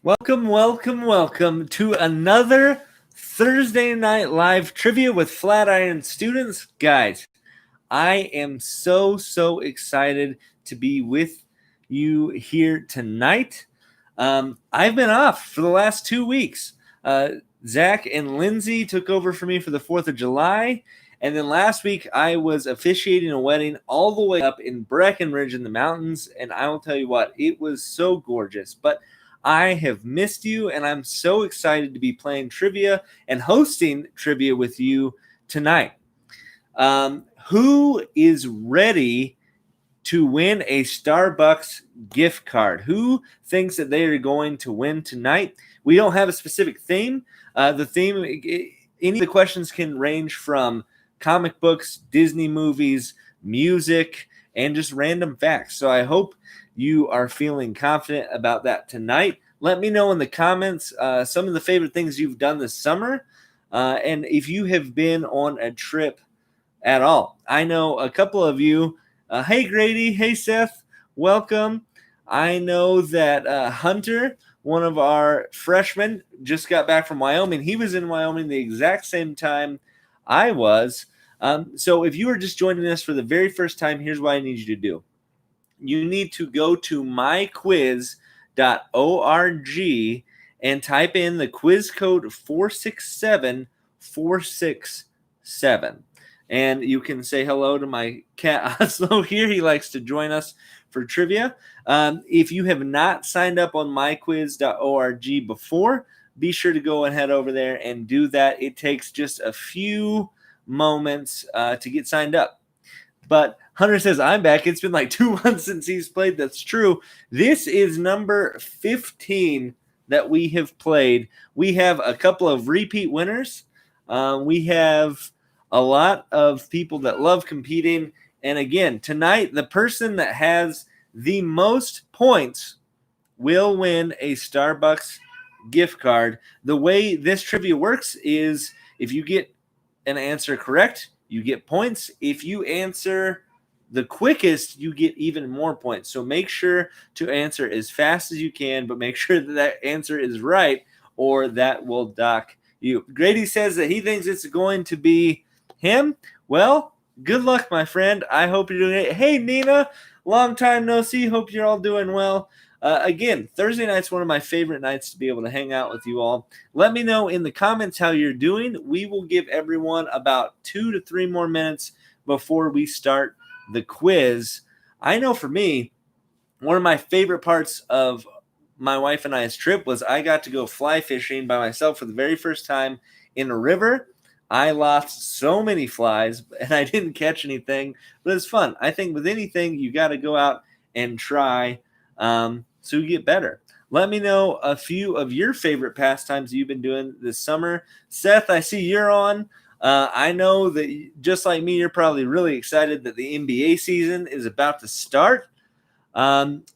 Welcome to another Thursday Night Live trivia with Flatirons Students. Guys, I am so excited to be with you here tonight. I've been off for the last 2 weeks. Zach and Lindsay took over for me for the 4th of July. And then last week, I was officiating a wedding all the way up in Breckenridge in the mountains. And I will tell you what, it was so gorgeous. But I have missed you, and I'm so excited to be playing trivia and hosting trivia with you tonight. Who is ready to win a Starbucks gift card? Who thinks that they are going to win tonight? We don't have a specific theme. The theme, any of the questions can range from comic books, Disney movies, music, and just random facts. So I hope you are feeling confident about that tonight. Let me know in the comments some of the favorite things you've done this summer, and if you have been on a trip at all. I know a couple of you. Hey, Grady. Hey, Seth. Welcome. I know that Hunter, one of our freshmen, just got back from Wyoming. He was in Wyoming the exact same time I was. So if you are just joining us for the very first time, here's what I need you to do. You need to go to myquiz.org and type in the quiz code 467467. And you can say hello to my cat Oslo here. He likes to join us for trivia. If you have not signed up on myquiz.org before, be sure to go and head over there and do that. It takes just a few moments to get signed up. But Hunter says, I'm back. It's been like 2 months since he's played. That's true. This is number 15 that we have played. We have a couple of repeat winners. We have a lot of people that love competing. And again, tonight, the person that has the most points will win a Starbucks gift card. The way this trivia works is if you get an answer correct, you get points. If you answer the quickest, you get even more points. So make sure to answer as fast as you can, but make sure that answer is right, or that will dock you. Grady says that he thinks it's going to be him. Well, good luck, my friend. I hope you're doing it. Hey, Nina, long time no see. Hope you're all doing well. Again, Thursday night's one of my favorite nights to be able to hang out with you all. Let me know in the comments how you're doing. We will give everyone about 2 to 3 more minutes before we start the quiz. I know for me, one of my favorite parts of my wife and I's trip was I got to go fly fishing by myself for the very first time in a river. I lost so many flies, and I didn't catch anything, but it's fun. I think with anything, you got to go out and try so you get better. Let me know a few of your favorite pastimes you've been doing this summer. Seth, I see you're on. I know that just like me, you're probably really excited that the NBA season is about to start.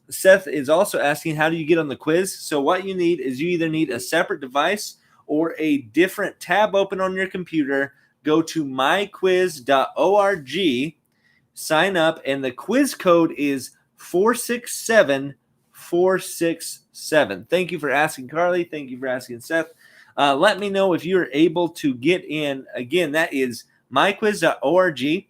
Seth is also asking, how do you get on the quiz? So what you need is you either need a separate device or a different tab open on your computer. Go to myquiz.org, sign up, and the quiz code is 467467. Thank you for asking, Carly. Thank you for asking, Seth. Let me know if you're able to get in. Again, that is myquiz.org.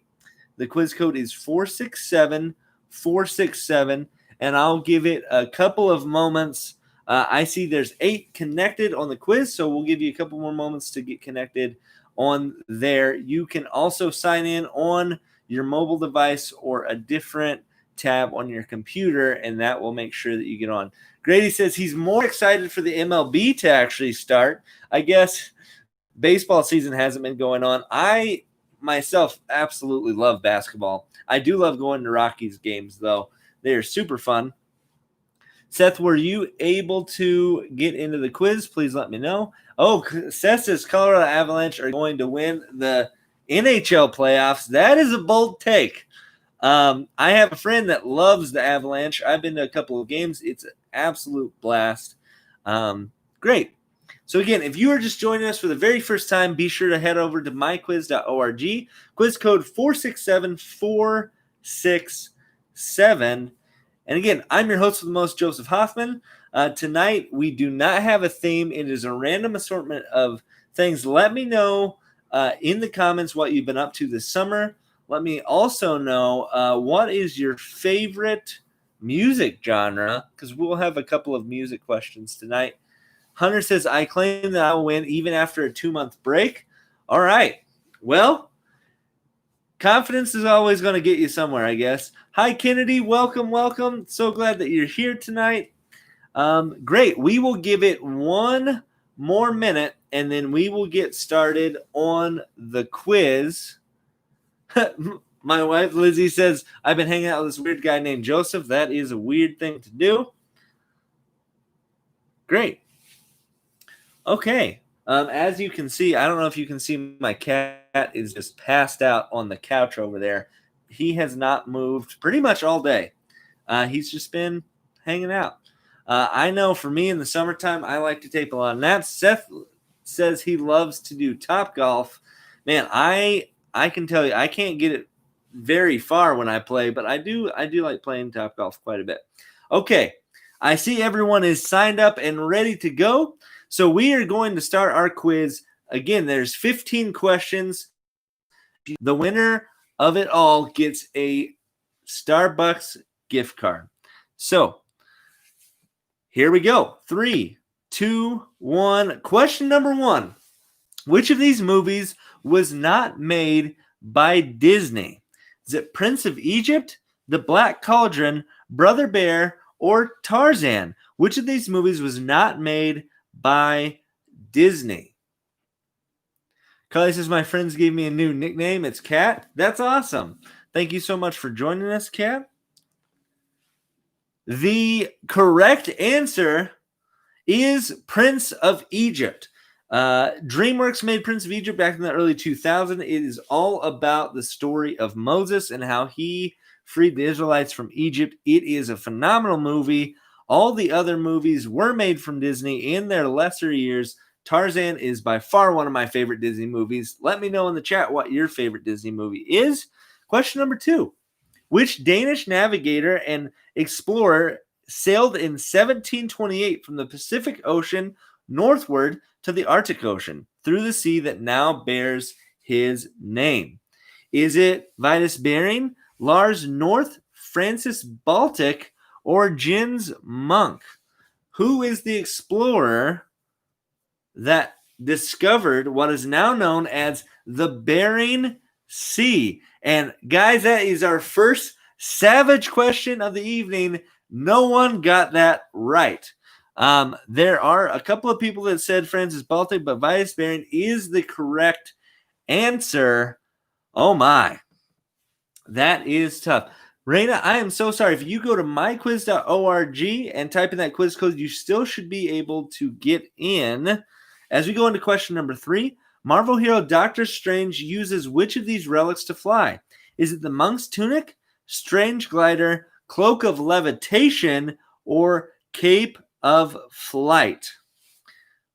The quiz code is 467467, and I'll give it a couple of moments. I see there's 8 connected on the quiz, so we'll give you a couple more moments to get connected on there. You can also sign in on your mobile device or a different tab on your computer, and that will make sure that you get on. Grady says he's more excited for the MLB to actually start. I guess baseball season hasn't been going on. I myself absolutely love basketball. I do love going to Rockies games, though. They are super fun. Seth, were you able to get into the quiz? Please let me know. Oh, Seth says Colorado Avalanche are going to win the NHL playoffs. That is a bold take. I have a friend that loves the Avalanche. I've been to a couple of games. It's an absolute blast. Great. So again, if you are just joining us for the very first time, be sure to head over to myquiz.org. Quiz code 467467. And again, I'm your host with the most, Joseph Hoffman. Tonight, we do not have a theme. It is a random assortment of things. Let me know in the comments what you've been up to this summer. Let me also know what is your favorite music genre, because we'll have a couple of music questions tonight. Hunter says, I claim that I will win even after a 2-month break. All right. Well, confidence is always going to get you somewhere, I guess. Hi, Kennedy. Welcome, welcome. So glad that you're here tonight. Great. We will give it one more minute, and then we will get started on the quiz. My wife, Lizzie, says, I've been hanging out with this weird guy named Joseph. That is a weird thing to do. Great. Okay. As you can see, I don't know if you can see, my cat is just passed out on the couch over there. He has not moved pretty much all day. He's just been hanging out. I know for me in the summertime, I like to take a lot of naps. Seth says he loves to do Topgolf. Man, I can tell you, I can't get it very far when I play, but I do like playing Topgolf quite a bit. Okay, I see everyone is signed up and ready to go. So we are going to start our quiz. Again, there's 15 questions. The winner of it all gets a Starbucks gift card. So here we go. 3, 2, 1. Question number 1. Which of these movies was not made by Disney? Is it Prince of Egypt, The Black Cauldron, Brother Bear, or Tarzan? Which of these movies was not made by Disney? Carly says, my friends gave me a new nickname. It's Cat. That's awesome. Thank you so much for joining us, Cat. The correct answer is Prince of Egypt. DreamWorks made Prince of Egypt back in the early 2000s. It is all about the story of Moses and how he freed the Israelites from Egypt. It is a phenomenal movie. All the other movies were made from Disney in their lesser years. Tarzan is by far one of my favorite Disney movies. Let me know in the chat what your favorite Disney movie is. Question number 2. Which Danish navigator and explorer sailed in 1728 from the Pacific Ocean northward to the Arctic Ocean through the sea that now bears his name? Is it Vitus Bering, Lars North, Francis Baltic, or Jens Monk? Who is the explorer that discovered what is now known as the Bering Sea? And guys, that is our first savage question of the evening. No one got that right. There are a couple of people that said Francis Baltic, but Vitus Bering is the correct answer. Oh my, that is tough. Raina, I am so sorry. If you go to myquiz.org and type in that quiz code, you still should be able to get in. As we go into question number 3, Marvel hero Doctor Strange uses which of these relics to fly? Is it the Monk's Tunic, Strange Glider, Cloak of Levitation, or Cape of Flight?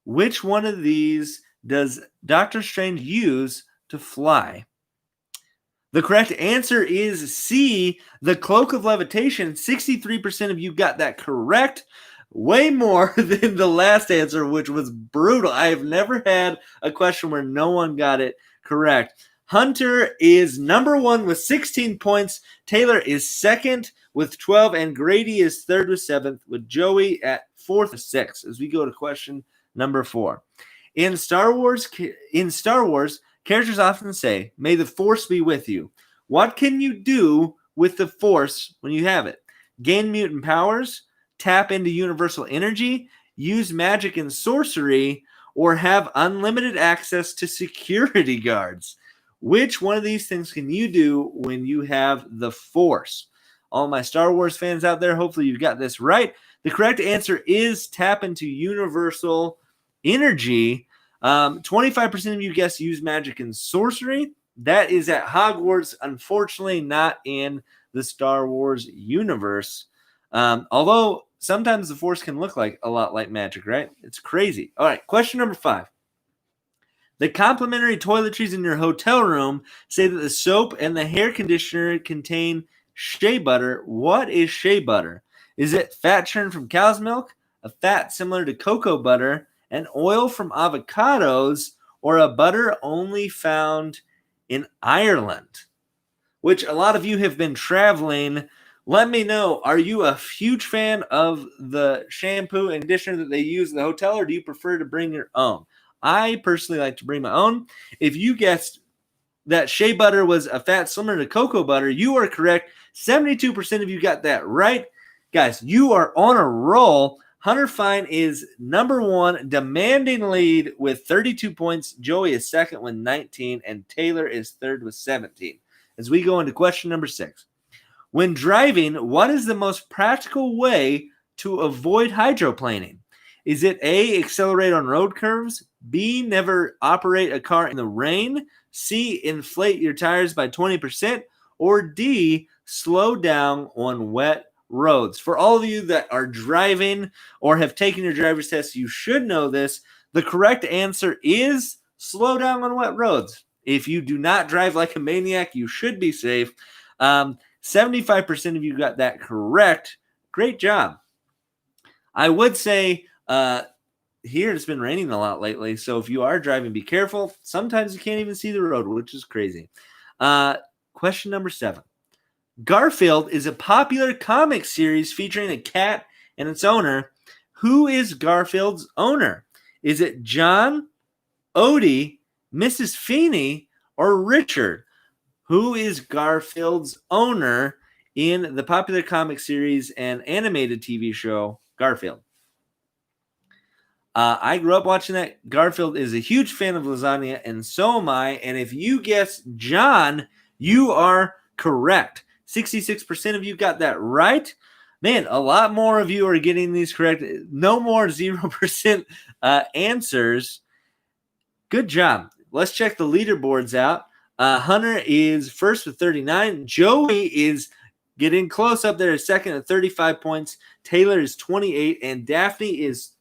Which one of these does Doctor Strange use to fly? The correct answer is C, the Cloak of Levitation. 63% of you got that correct. Way more than the last answer, which was brutal. I have never had a question where no one got it correct. Hunter is number 1 with 16 points. Taylor is second with 12. And Grady is third with 7, with Joey at 4th with 6. As we go to question number 4. In Star Wars, characters often say, may the Force be with you. What can you do with the Force when you have it? Gain mutant powers, tap into universal energy, use magic and sorcery, or have unlimited access to security guards? Which one of these things can you do when you have the Force? All my Star Wars fans out there, hopefully you got this right. The correct answer is tap into universal energy. 25% of you guessed use magic and sorcery. That is at Hogwarts, unfortunately not in the Star Wars universe. Although sometimes the Force can look like a lot like magic, right? It's crazy. All right, question number 5. The complimentary toiletries in your hotel room say that the soap and the hair conditioner contain shea butter. What is shea butter? Is it fat churned from cow's milk, a fat similar to cocoa butter, an oil from avocados, or a butter only found in Ireland? Which a lot of you have been traveling. Let me know, are you a huge fan of the shampoo and conditioner that they use in the hotel, or do you prefer to bring your own? I personally like to bring my own. If you guessed that shea butter was a fat similar to cocoa butter, you are correct. 72% of you got that right. Guys, you are on a roll. Hunter Fine is number one, demanding lead with 32 points. Joey is second with 19, and Taylor is third with 17. As we go into question number 6. When driving, what is the most practical way to avoid hydroplaning? Is it A, accelerate on road curves, B, never operate a car in the rain, C, inflate your tires by 20%, or D, slow down on wet roads? For all of you that are driving or have taken your driver's test, you should know this. The correct answer is slow down on wet roads. If you do not drive like a maniac, you should be safe. 75% of you got that correct. Great job. I would say here it's been raining a lot lately, so if you are driving, be careful. Sometimes you can't even see the road, which is crazy. Question number 7. Garfield is a popular comic series featuring a cat and its owner. Who is Garfield's owner? Is it John, Odie, Mrs. Feeney, or Richard? Who is Garfield's owner in the popular comic series and animated TV show Garfield? I grew up watching that. Garfield is a huge fan of lasagna, and so am I. And if you guess John, you are correct. 66% of you got that right. Man, a lot more of you are getting these correct. No more 0% answers. Good job. Let's check the leaderboards out. Hunter is first with 39. Joey is getting close up there, second at 35 points. Taylor is 28, and Daphne is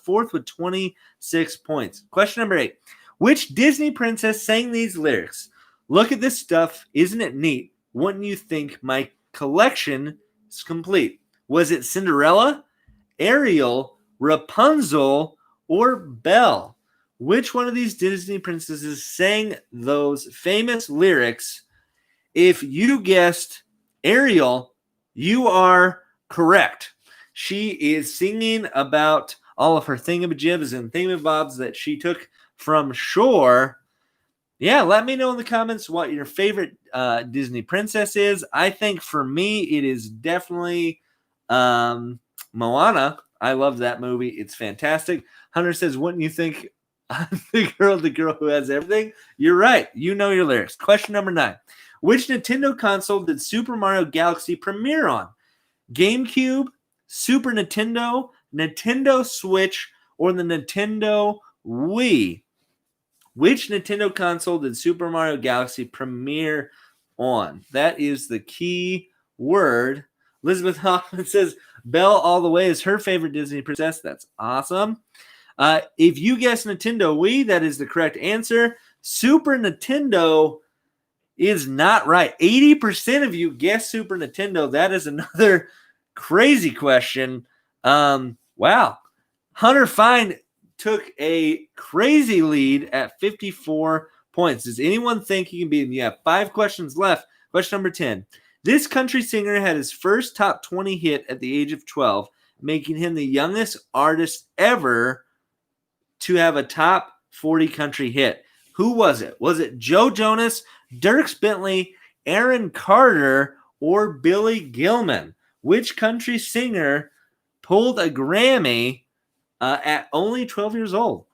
fourth with 26 points. Question number 8. Which Disney princess sang these lyrics? Look at this stuff. Isn't it neat? Wouldn't you think my collection is complete? Was it Cinderella, Ariel, Rapunzel, or Belle? Which one of these Disney princesses sang those famous lyrics? If you guessed Ariel, you are correct. She is singing about all of her thingamajibs and thingamabobs that she took from shore. Yeah, let me know in the comments what your favorite Disney princess is. I think for me, it is definitely Moana. I love that movie. It's fantastic. Hunter says, wouldn't you think the girl who has everything? You're right. You know your lyrics. Question number 9. Which Nintendo console did Super Mario Galaxy premiere on? GameCube, Super Nintendo, Nintendo Switch, or the Nintendo Wii? Which Nintendo console did Super Mario Galaxy premiere on? That is the key word. Elizabeth Hoffman says Belle all the way is her favorite Disney princess. That's awesome. If you guess Nintendo Wii, that is the correct answer. Super Nintendo is not right. 80% of you guess Super Nintendo. That is another crazy question. Wow. Hunter Fine took a crazy lead at 54 points. Does anyone think he can beat him? You have 5 questions left. Question number 10. This country singer had his first top 20 hit at the age of 12, making him the youngest artist ever to have a top 40 country hit. Who was it? Was it Joe Jonas, Dierks Bentley, Aaron Carter, or Billy Gilman? Which country singer pulled a Grammy at only 12 years old?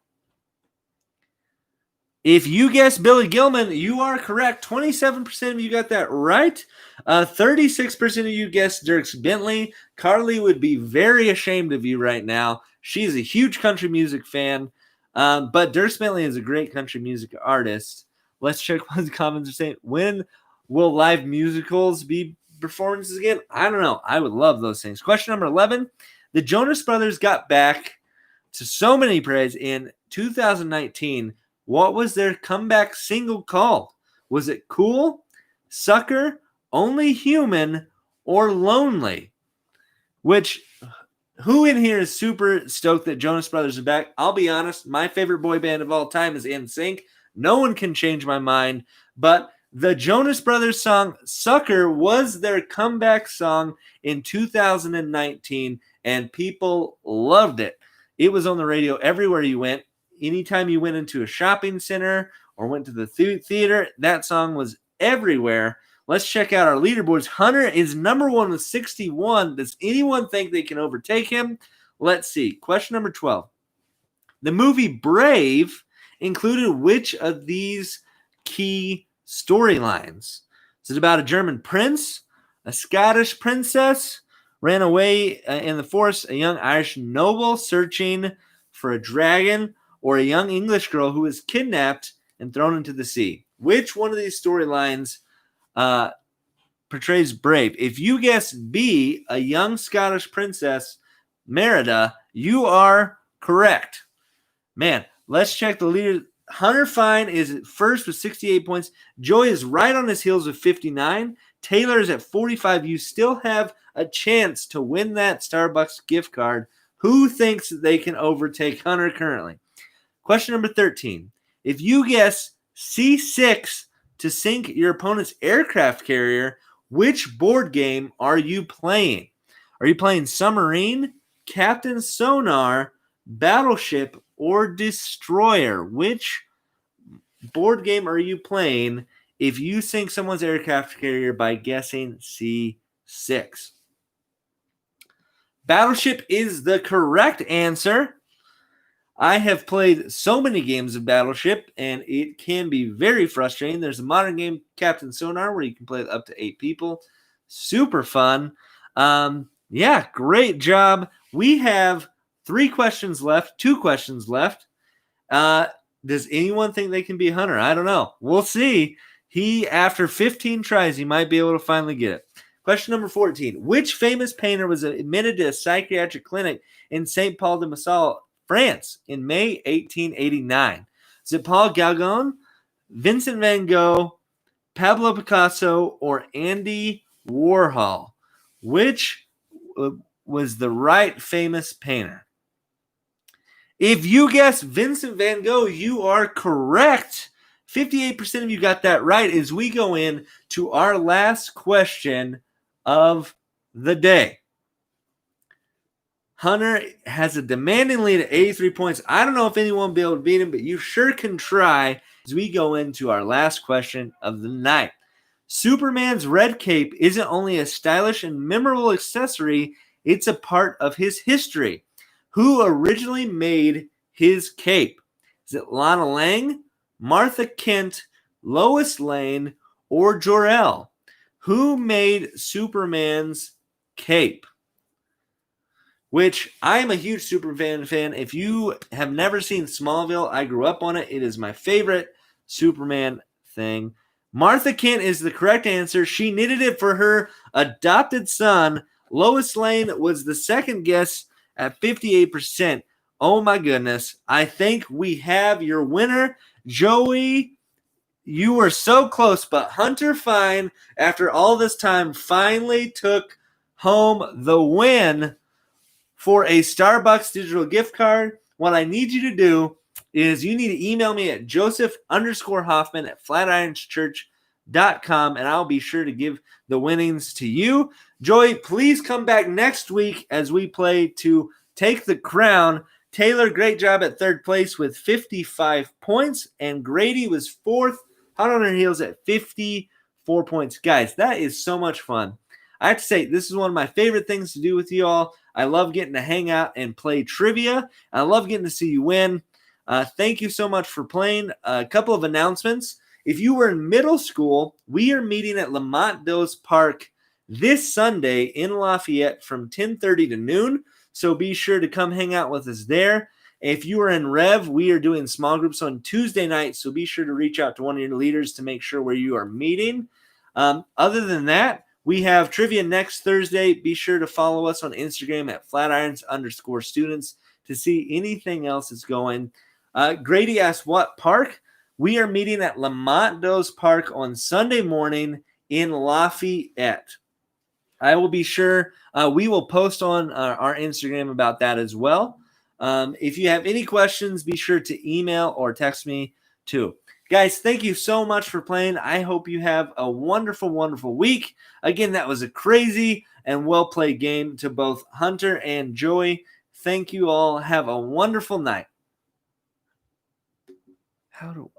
If you guessed Billy Gilman, you are correct. 27% of you got that right. 36% of you guessed Dierks Bentley. Carly would be very ashamed of you right now. She's a huge country music fan. But Dierks Bentley is a great country music artist. Let's check what the comments are saying. When will live musicals be performances again? I don't know. I would love those things. Question number 11. The Jonas Brothers got back to so many praise in 2019. What was their comeback single called? Was it Cool, Sucker, Only Human, or Lonely. Which, who in here is super stoked that Jonas Brothers are back? I'll be honest, my favorite boy band of all time is NSYNC. No one can change my mind, but the Jonas Brothers song Sucker was their comeback song in 2019, and people loved it. It was on the radio everywhere you went. Anytime you went into a shopping center or went to the theater, that song was everywhere. Let's check out our leaderboards. Hunter is number 1 with 61. Does anyone think they can overtake him? Let's see. Question number 12. The movie Brave included which of these key storylines? Is it about a German prince, a Scottish princess, ran away in the forest, a young Irish noble searching for a dragon, or a young English girl who was kidnapped and thrown into the sea? Which one of these storylines portrays Brave? If you guess B, a young Scottish princess, Merida, you are correct. Man, let's check the leader. Hunter Fine is first with 68 points. Joey is right on his heels with 59. Taylor is at 45. You still have a chance to win that Starbucks gift card. Who thinks they can overtake Hunter currently? Question number 13. If you guess C6 to sink your opponent's aircraft carrier, which board game are you playing? Are you playing Submarine, Captain Sonar, Battleship, or Destroyer? Which board game are you playing if you sink someone's aircraft carrier by guessing C6? Battleship is the correct answer. I have played so many games of Battleship, and it can be very frustrating. There's a modern game, Captain Sonar, where you can play with up to 8 people. Super fun. Yeah, great job. We have 2 questions left. Does anyone think they can be Hunter? I don't know. We'll see. After 15 tries, he might be able to finally get it. Question number 14. Which famous painter was admitted to a psychiatric clinic in St. Paul de Massal, France, in May 1889? Is it Paul Gauguin, Vincent van Gogh, Pablo Picasso, or Andy Warhol? Which was the right famous painter? If you guess Vincent van Gogh, you are correct. 58% of you got that right as we go in to our last question of the day. Hunter has a demanding lead at 83 points. I don't know if anyone will be able to beat him, but you sure can try as we go into our last question of the night. Superman's red cape isn't only a stylish and memorable accessory, it's a part of his history. Who originally made his cape? Is it Lana Lang, Martha Kent, Lois Lane, or Jor-El? Who made Superman's cape? Which I am a huge Superman fan. If you have never seen Smallville, I grew up on it. It is my favorite Superman thing. Martha Kent is the correct answer. She knitted it for her adopted son. Lois Lane was the second guess at 58%. Oh my goodness. I think we have your winner. Joey, you were so close, but Hunter Fine, after all this time, finally took home the win for a Starbucks digital gift card. What I need you to do is you need to email me at joseph_hoffman@flatironschurch.com, and I'll be sure to give the winnings to you. Joey, please come back next week as we play to take the crown. Taylor, great job at third place with 55 points, and Grady was fourth, hot on her heels at 54 points. Guys, that is so much fun. I have to say, this is one of my favorite things to do with you all. I love getting to hang out and play trivia. I love getting to see you win. Thank you so much for playing. A couple of announcements. If you were in middle school, we are meeting at Lamont Doe's Park this Sunday in Lafayette from 10:30 to noon. So be sure to come hang out with us there. If you are in Rev, we are doing small groups on Tuesday night. So be sure to reach out to one of your leaders to make sure where you are meeting. Other than that, we have trivia next Thursday. Be sure to follow us on Instagram at Flatirons_students to see anything else that's going. Grady asked what park. We are meeting at Lamont Doe's Park on Sunday morning in Lafayette. I will be sure we will post on our Instagram about that as well. If you have any questions, be sure to email or text me too. Guys, thank you so much for playing. I hope you have a wonderful, wonderful week. Again, that was a crazy and well played game to both Hunter and Joey. Thank you all. Have a wonderful night. How do